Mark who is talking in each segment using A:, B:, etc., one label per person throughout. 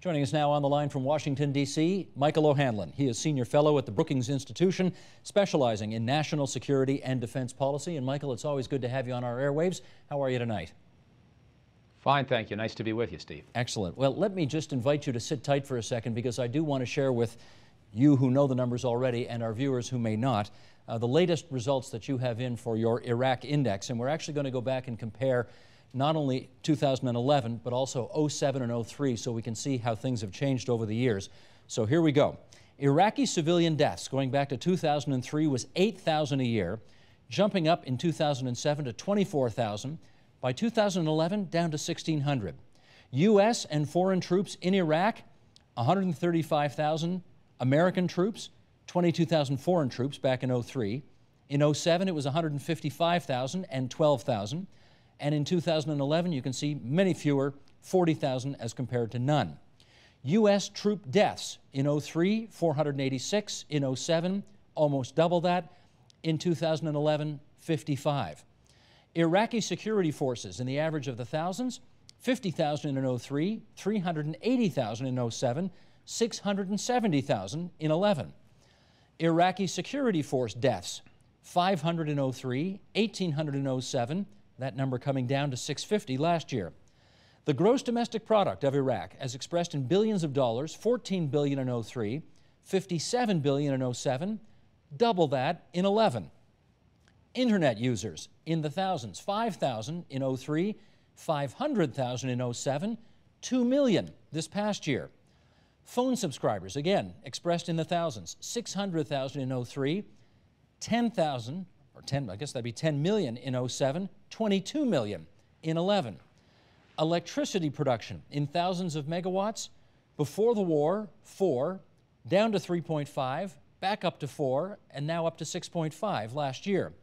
A: Joining us now on the line from Washington, D.C., Michael O'Hanlon. He is Senior Fellow at the Brookings Institution, specializing in national security and defense policy. And Michael, it's always good to have you on our airwaves. How are you tonight?
B: Fine, thank you. Nice to be with you, Steve.
A: Excellent. Well, let me just invite you to sit tight for a second, because I do want to share with you who know the numbers already and our viewers who may not, the latest results that you have in for your Iraq index. And we're actually going to go back and compare not only 2011, but also 07 and 03, so we can see how things have changed over the years. So here we go. Iraqi civilian deaths going back to 2003 was 8,000 a year, jumping up in 2007 to 24,000. By 2011, down to 1,600. U.S. and foreign troops in Iraq, 135,000 American troops, 22,000 foreign troops back in 03. In 07, it was 155,000 and 12,000. And in 2011, you can see many fewer, 40,000 as compared to none. U.S. troop deaths in 03, 486. In 07, almost double that. In 2011, 55. Iraqi security forces in the average of the thousands, 50,000 in 03, 380,000 in 07, 670,000 in 11. Iraqi security force deaths, 500 in 03, 1,800 in 07, that number coming down to 650 last year. The gross domestic product of Iraq, as expressed in billions of dollars, 14 billion in 03, 57 billion in 07, double that in 11. Internet users in the thousands, 5,000 in 03, 500,000 in 07, 2 million this past year. Phone subscribers, again, expressed in the thousands, 600,000 in 03, 10,000, or 10, I guess that'd be 10 million in 07, 22 million in 11. Electricity production in thousands of megawatts, before the war, 4, down to 3.5, back up to 4, and now up to 6.5 last year.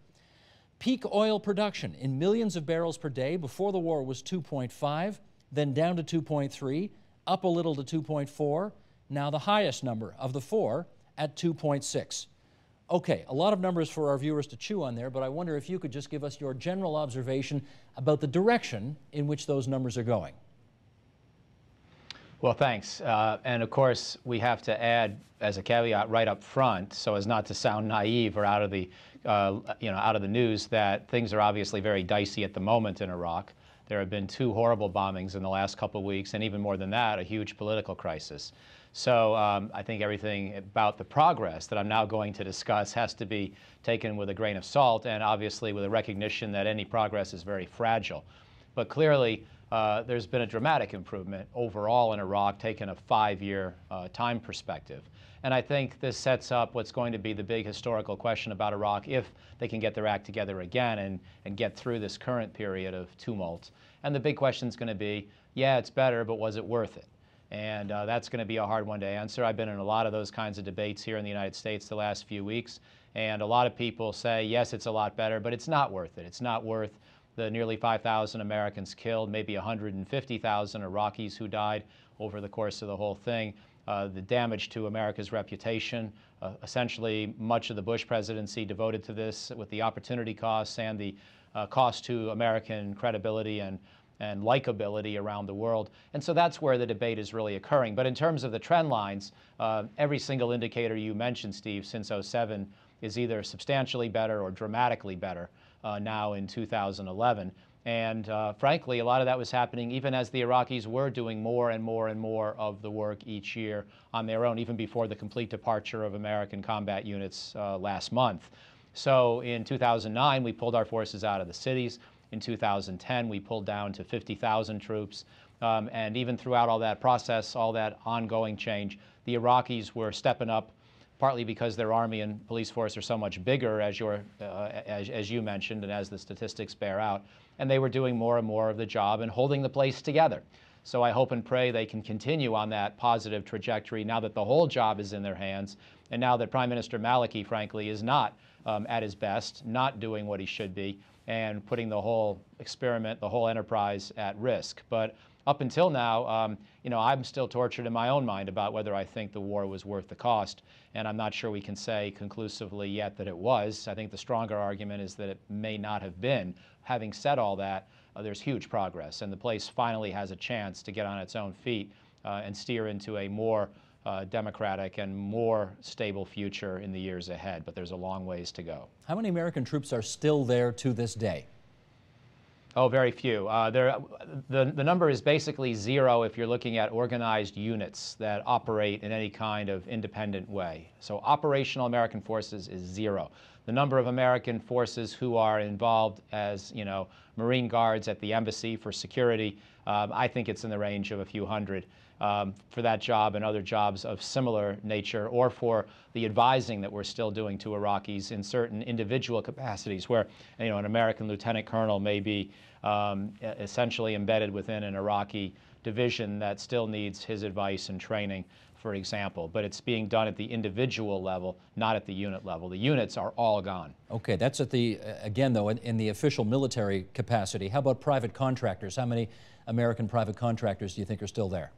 A: Peak oil production in millions of barrels per day before the war was 2.5, then down to 2.3, up a little to 2.4, now the highest number of the 4 at 2.6. Okay, a lot of numbers for our viewers to chew on there, but I wonder if you could just give us your general observation about the direction in which those numbers are going.
B: Well, thanks. And of course, we have to add as a caveat right up front, so as not to sound naive or out of the out of the news, that things are obviously very dicey at the moment in Iraq. There have been 2 horrible bombings in the last couple of weeks, and even more than that, a huge political crisis. So I think everything about the progress that I'm now going to discuss has to be taken with a grain of salt, and obviously with a recognition that any progress is very fragile. But clearly, there's been a dramatic improvement overall in Iraq, taken a 5-year time perspective. And I think this sets up what's going to be the big historical question about Iraq, if they can get their act together again and get through this current period of tumult. And the big question is going to be, yeah, it's better, but was it worth it? And that's going to be a hard one to answer. I've been in a lot of those kinds of debates here in the United States the last few weeks, and a lot of people say, yes, it's a lot better, but it's not worth it. It's not worth the nearly 5,000 Americans killed, maybe 150,000 Iraqis who died over the course of the whole thing, the damage to America's reputation, essentially much of the Bush presidency devoted to this, with the opportunity costs and the cost to American credibility and likability around the world. And so that's where the debate is really occurring. But in terms of the trend lines, every single indicator you mentioned, Steve, since 07 is either substantially better or dramatically better now in 2011. And frankly, a lot of that was happening even as the Iraqis were doing more and more and more of the work each year on their own, even before the complete departure of American combat units last month. So in 2009, we pulled our forces out of the cities. In 2010, we pulled down to 50,000 troops. And even throughout all that process, all that ongoing change, the Iraqis were stepping up, partly because their army and police force are so much bigger, as you mentioned, and as the statistics bear out. And they were doing more and more of the job and holding the place together. So I hope and pray they can continue on that positive trajectory now that the whole job is in their hands, and now that Prime Minister Maliki, frankly, is not at his best, not doing what he should be, and putting the whole experiment, the whole enterprise at risk. But up until now, I'm still tortured in my own mind about whether I think the war was worth the cost, and I'm not sure we can say conclusively yet that it was. I think the stronger argument is that it may not have been. Having said all that, there's huge progress, and the place finally has a chance to get on its own feet and steer into a more democratic and more stable future in the years ahead. But there's a long ways to go.
A: How many American troops are still there to this day?
B: Oh, very few. The number is basically zero if you're looking at organized units that operate in any kind of independent way. So operational American forces is zero. The number of American forces who are involved as, Marine Guards at the embassy for security, I think it's in the range of a few hundred for that job and other jobs of similar nature, or for the advising that we're still doing to Iraqis in certain individual capacities where, an American lieutenant colonel may be essentially embedded within an Iraqi division that still needs his advice and training, for example. But it's being done at the individual level, not at the unit level. The units are all gone.
A: Okay, that's at the, again though, in the official military capacity. How about private contractors? How many American private contractors do you think are still there?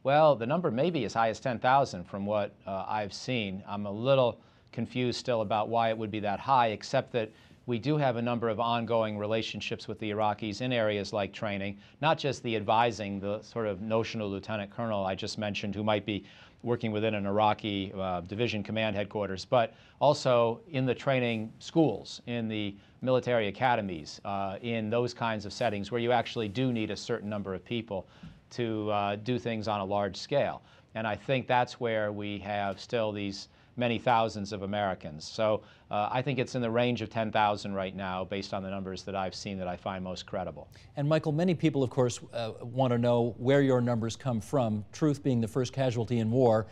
B: Well, the number may be as high as 10,000 from what I've seen. I'm a little confused still about why it would be that high, except that we do have a number of ongoing relationships with the Iraqis in areas like training, not just the advising, the sort of notional lieutenant colonel I just mentioned who might be working within an Iraqi division command headquarters, but also in the training schools, in the military academies, in those kinds of settings where you actually do need a certain number of people to do things on a large scale. And I think that's where we have still these many thousands of Americans. So I think it's in the range of 10,000 right now based on the numbers that I've seen that I find most credible.
A: And Michael, many people, of course, want to know where your numbers come from. Truth being the first casualty in war,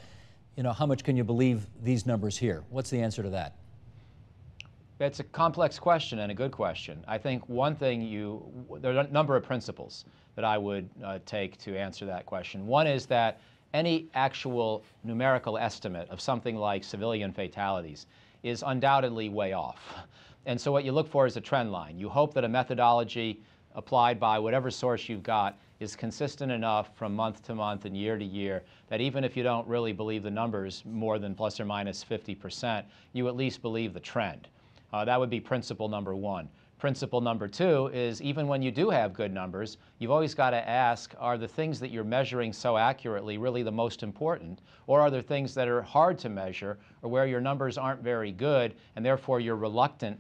A: how much can you believe these numbers here? What's the answer to that?
B: It's a complex question and a good question. I think one thing there are a number of principles that I would take to answer that question. One is that any actual numerical estimate of something like civilian fatalities is undoubtedly way off. And so what you look for is a trend line. You hope that a methodology applied by whatever source you've got is consistent enough from month to month and year to year that even if you don't really believe the numbers more than plus or minus 50%, you at least believe the trend. That would be principle number one. Principle number two is even when you do have good numbers, you've always got to ask, are the things that you're measuring so accurately really the most important? Or are there things that are hard to measure or where your numbers aren't very good and therefore you're reluctant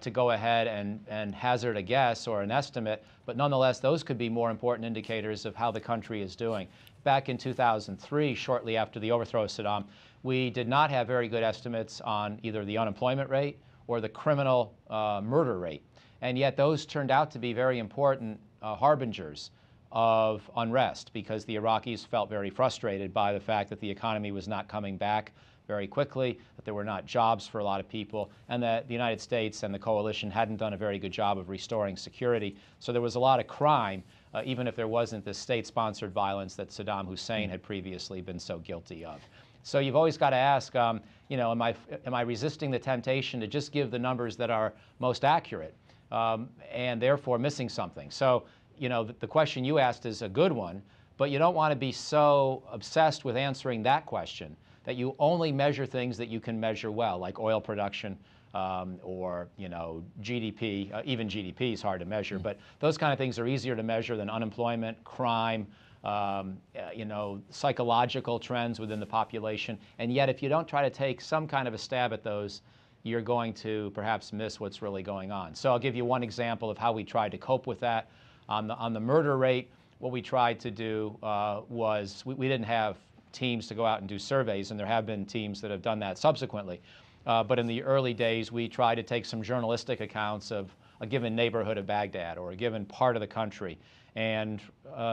B: to go ahead and hazard a guess or an estimate, but nonetheless those could be more important indicators of how the country is doing. Back in 2003, shortly after the overthrow of Saddam, we did not have very good estimates on either the unemployment rate or the criminal murder rate. And yet those turned out to be very important harbingers of unrest because the Iraqis felt very frustrated by the fact that the economy was not coming back very quickly, that there were not jobs for a lot of people, and that the United States and the coalition hadn't done a very good job of restoring security. So there was a lot of crime, even if there wasn't the state-sponsored violence that Saddam Hussein had previously been so guilty of. So you've always got to ask, am I resisting the temptation to just give the numbers that are most accurate? And therefore missing something. So, the question you asked is a good one, but you don't want to be so obsessed with answering that question that you only measure things that you can measure well, like oil production or, GDP. Even GDP is hard to measure, but those kind of things are easier to measure than unemployment, crime, psychological trends within the population. And yet, if you don't try to take some kind of a stab at those, you're going to perhaps miss what's really going on. So I'll give you one example of how we tried to cope with that. On the murder rate, what we tried to do was we didn't have teams to go out and do surveys, and there have been teams that have done that subsequently. But in the early days, we tried to take some journalistic accounts of a given neighborhood of Baghdad or a given part of the country and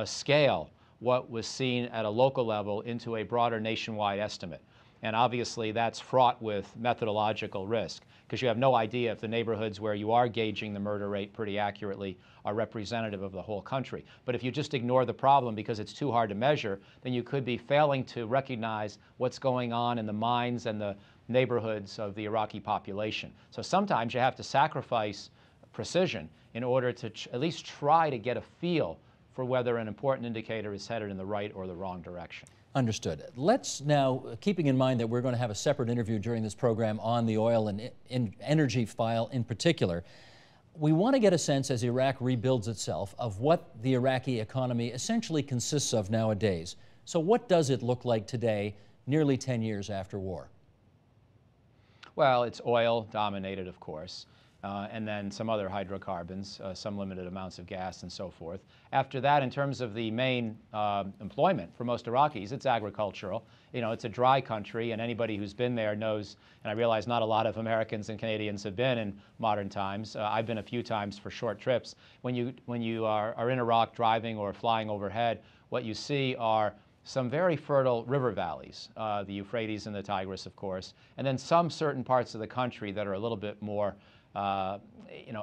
B: scale what was seen at a local level into a broader nationwide estimate. And obviously that's fraught with methodological risk because you have no idea if the neighborhoods where you are gauging the murder rate pretty accurately are representative of the whole country. But if you just ignore the problem because it's too hard to measure, then you could be failing to recognize what's going on in the minds and the neighborhoods of the Iraqi population. So sometimes you have to sacrifice precision in order to at least try to get a feel for whether an important indicator is headed in the right or the wrong direction.
A: Understood. Let's now, keeping in mind that we're going to have a separate interview during this program on the oil and energy file in particular, We want to get a sense, as Iraq rebuilds itself, of what the Iraqi economy essentially consists of nowadays. So what does it look like today, nearly 10 years after war?
B: Well, it's oil dominated, of course, and then some other hydrocarbons, some limited amounts of gas and so forth. After that, in terms of the main employment for most Iraqis, it's agricultural. You know, it's a dry country, and anybody who's been there knows, and I realize not a lot of Americans and Canadians have been in modern times. I've been a few times for short trips. When you are in Iraq driving or flying overhead, what you see are some very fertile river valleys, the Euphrates and the Tigris, of course, and then some certain parts of the country that are a little bit more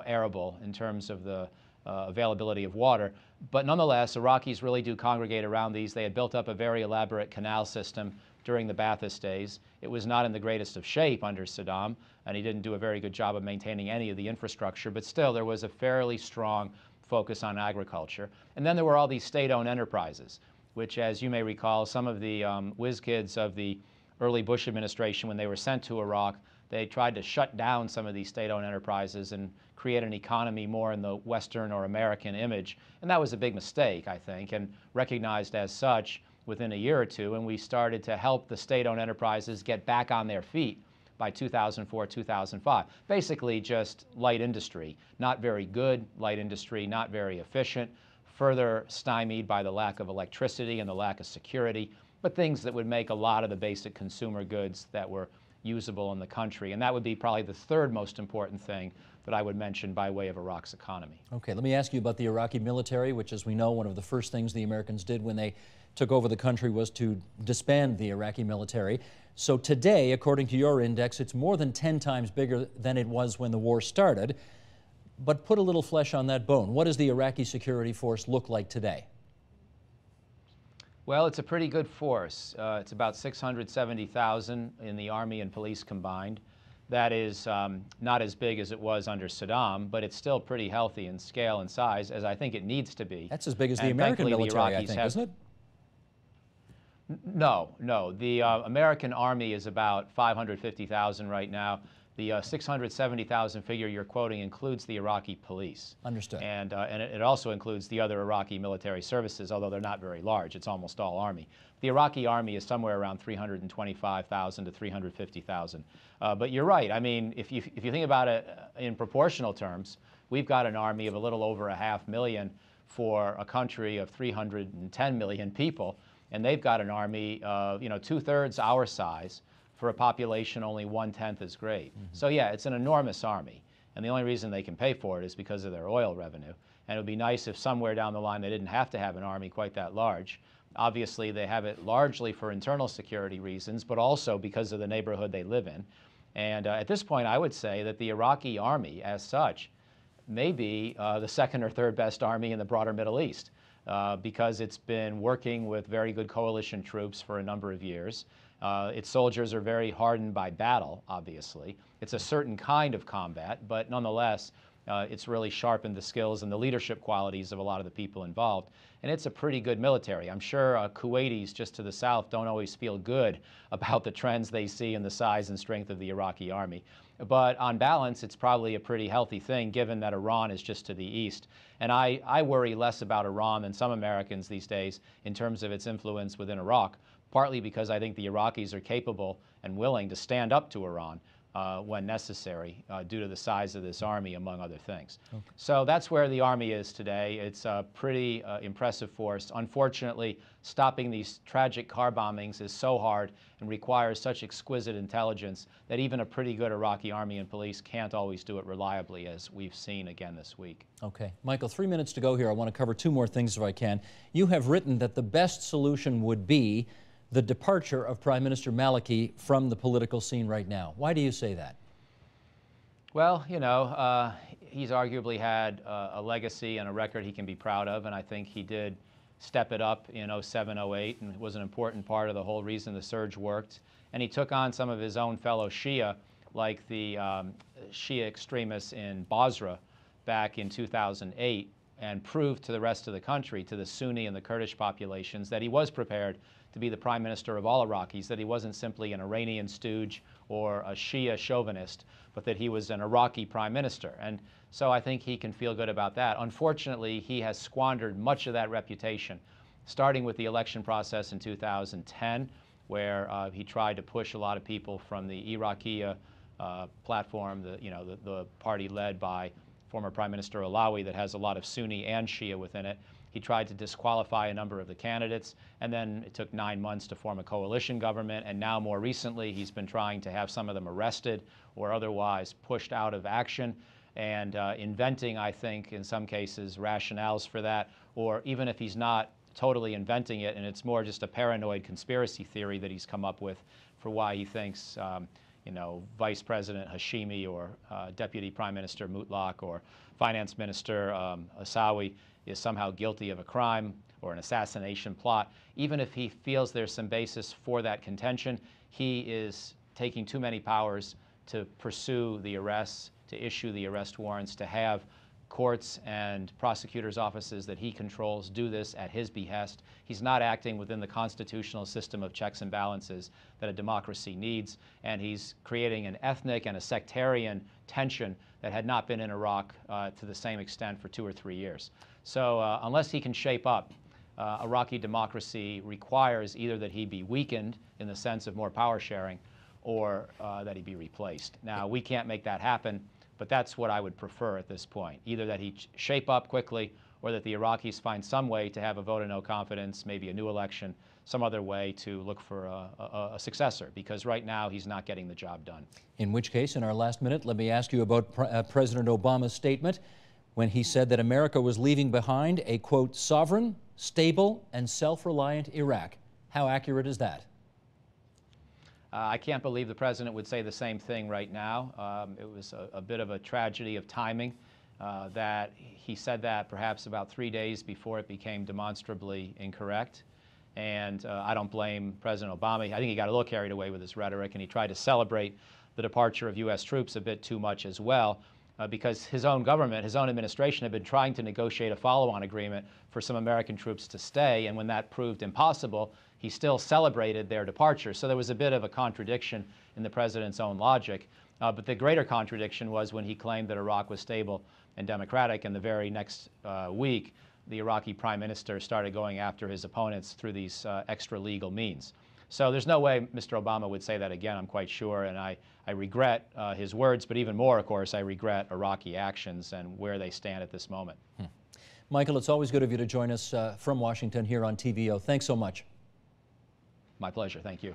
B: arable in terms of the availability of water. But nonetheless, Iraqis really do congregate around these. They had built up a very elaborate canal system during the Ba'athist days. It was not in the greatest of shape under Saddam, and he didn't do a very good job of maintaining any of the infrastructure, but still there was a fairly strong focus on agriculture. And then there were all these state-owned enterprises, which, as you may recall, some of the whiz kids of the early Bush administration, when they were sent to Iraq, they tried to shut down some of these state-owned enterprises and create an economy more in the Western or American image. And that was a big mistake, I think, and recognized as such within a year or two. And we started to help the state-owned enterprises get back on their feet by 2004, 2005. Basically just light industry, not very good light industry, not very efficient, further stymied by the lack of electricity and the lack of security, but things that would make a lot of the basic consumer goods that were usable in the country. And that would be probably the third most important thing that I would mention by way of Iraq's economy.
A: Okay, let me ask you about the Iraqi military, which, as we know, one of the first things the Americans did when they took over the country was to disband the Iraqi military. So today, according to your index, it's more than 10 times bigger than it was when the war started. But put a little flesh on that bone. What does the Iraqi security force look like today?
B: Well, it's a pretty good force. It's about 670,000 in the Army and police combined. That is not as big as it was under Saddam, but it's still pretty healthy in scale and size, as I think it needs to be.
A: That's as big as the American military, I think, isn't it?
B: No, no. The American Army is about 550,000 right now. The 670,000 figure you're quoting includes the Iraqi police.
A: Understood.
B: And it also includes the other Iraqi military services, although they're not very large. It's almost all Army. The Iraqi Army is somewhere around 325,000 to 350,000. But you're right. I mean, if you think about it in proportional terms, we've got an army of a little over 500,000 for a country of 310 million people, and they've got an army of, two-thirds our size, for a population only 1/10 as great. So yeah, it's an enormous army. And the only reason they can pay for it is because of their oil revenue. And it would be nice if somewhere down the line they didn't have to have an army quite that large. Obviously, they have it largely for internal security reasons, but also because of the neighborhood they live in. And at this point, I would say that the Iraqi army, as such, may be the second or third best army in the broader Middle East. Because it's been working with very good coalition troops for a number of years. Its soldiers are very hardened by battle, obviously. It's a certain kind of combat, but nonetheless, it's really sharpened the skills and the leadership qualities of a lot of the people involved. And it's a pretty good military. I'm sure Kuwaitis just to the south don't always feel good about the trends they see in the size and strength of the Iraqi army. But on balance, it's probably a pretty healthy thing given that Iran is just to the east. And I worry less about Iran than some Americans these days in terms of its influence within Iraq, partly because I think the Iraqis are capable and willing to stand up to Iran when necessary due to the size of this army, among other things. Okay. So that's where the army is today. It's a pretty impressive force. Unfortunately, stopping these tragic car bombings is so hard and requires such exquisite intelligence that even a pretty good Iraqi army and police can't always do it reliably, as we've seen again this week. Okay.
A: Michael, 3 minutes to go here. I want to cover two more things if I can. You have written that the best solution would be the departure of Prime Minister Maliki from the political scene right now. Why do you say that?
B: Well, he's arguably had a legacy and a record he can be proud of, and I think he did step it up in 07, 08, and was an important part of the whole reason the surge worked. And he took on some of his own fellow Shia, like the Shia extremists in Basra back in 2008, and prove to the rest of the country, to the Sunni and the Kurdish populations, that he was prepared to be the prime minister of all Iraqis, that he wasn't simply an Iranian stooge or a Shia chauvinist, but that he was an Iraqi prime minister. And so I think he can feel good about that. Unfortunately, he has squandered much of that reputation, starting with the election process in 2010, where he tried to push a lot of people from the Iraqi platform, the party led by former Prime Minister Alawi that has a lot of Sunni and Shia within it. He tried to disqualify a number of the candidates, and then it took 9 months to form a coalition government, and now more recently he's been trying to have some of them arrested or otherwise pushed out of action, and inventing, I think, in some cases, rationales for that, or even if he's not totally inventing it, and it's more just a paranoid conspiracy theory that he's come up with for why he thinks Vice President Hashimi or Deputy Prime Minister Mutlaq or Finance Minister Asawi is somehow guilty of a crime or an assassination plot. Even if he feels there's some basis for that contention, he is taking too many powers to pursue the arrests, to issue the arrest warrants, to have courts and prosecutors' offices that he controls do this at his behest. He's not acting within the constitutional system of checks and balances that a democracy needs, and he's creating an ethnic and a sectarian tension that had not been in Iraq to the same extent for 2 or 3 years. So unless he can shape up, Iraqi democracy requires either that he be weakened in the sense of more power sharing or that he be replaced. Now, we can't make that happen, but that's what I would prefer at this point, either that he shape up quickly or that the Iraqis find some way to have a vote of no confidence, maybe a new election, some other way to look for a successor, because right now he's not getting the job done.
A: In which case, in our last minute, let me ask you about President Obama's statement when he said that America was leaving behind a, quote, sovereign, stable, and self-reliant Iraq. How accurate is that?
B: I can't believe the president would say the same thing right now. It was a bit of a tragedy of timing that he said that perhaps about 3 days before it became demonstrably incorrect. And I don't blame President Obama. I think he got a little carried away with his rhetoric, and he tried to celebrate the departure of U.S. troops a bit too much as well, because his own government, his own administration had been trying to negotiate a follow-on agreement for some American troops to stay, and when that proved impossible, he still celebrated their departure. So there was a bit of a contradiction in the president's own logic. But the greater contradiction was when he claimed that Iraq was stable and democratic, and the very next week, the Iraqi prime minister started going after his opponents through these extra-legal means. So there's no way Mr. Obama would say that again, I'm quite sure, and I regret his words, but even more, of course, I regret Iraqi actions and where they stand at this moment.
A: Michael, it's always good of you to join us from Washington here on TVO. Thanks so much.
B: My pleasure. Thank you.